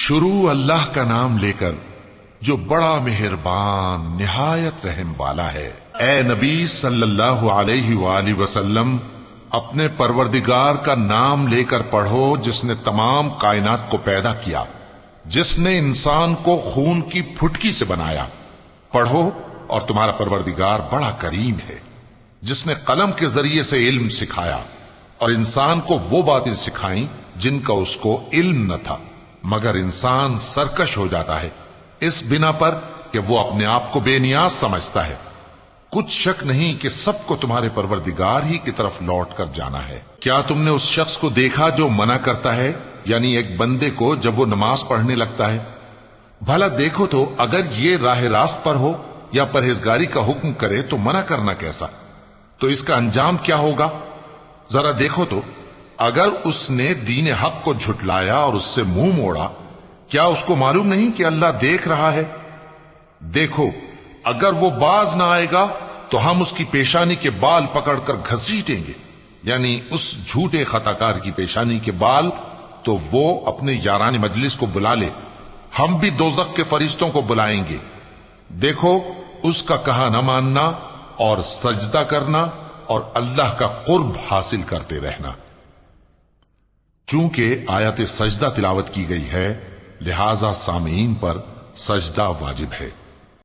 شروع اللہ کا نام لے کر جو بڑا مہربان نہایت رحم والا ہے۔ اے نبی صلی اللہ علیہ وآلہ وسلم، اپنے پروردگار کا نام لے کر پڑھو جس نے تمام کائنات کو پیدا کیا، جس نے انسان کو خون کی پھٹکی سے بنایا۔ پڑھو اور تمہارا پروردگار بڑا کریم ہے، جس نے قلم کے ذریعے سے علم سکھایا اور انسان کو وہ باتیں سکھائیں جن کا اس کو علم نہ تھا، مگر انسان سرکش ہو جاتا ہے اس بنا پر کہ وہ اپنے آپ کو بے نیاز سمجھتا ہے۔ کچھ شک نہیں کہ سب کو تمہارے پروردگار ہی کی طرف لوٹ کر جانا ہے۔ کیا تم نے اس شخص کو دیکھا جو منع کرتا ہے، یعنی ایک بندے کو جب وہ نماز پڑھنے لگتا ہے؟ بھلا دیکھو تو اگر یہ راہ راست پر ہو یا پرہیزگاری کا حکم کرے تو منع کرنا کیسا؟ تو اس کا انجام کیا ہوگا؟ ذرا دیکھو تو اگر اس نے دین حق کو جھٹلایا اور اس سے منہ موڑا، کیا اس کو معلوم نہیں کہ اللہ دیکھ رہا ہے؟ دیکھو اگر وہ باز نہ آئے گا تو ہم اس کی پیشانی کے بال پکڑ کر گھسیٹیں گے، یعنی اس جھوٹے خطاکار کی پیشانی کے بال، تو وہ اپنے یاران مجلس کو بلا لے، ہم بھی دوزخ کے فرشتوں کو بلائیں گے۔ دیکھو اس کا کہا نہ ماننا اور سجدہ کرنا اور اللہ کا قرب حاصل کرتے رہنا۔ چونکہ آیت سجدہ تلاوت کی گئی ہے، لہذا سامعین پر سجدہ واجب ہے۔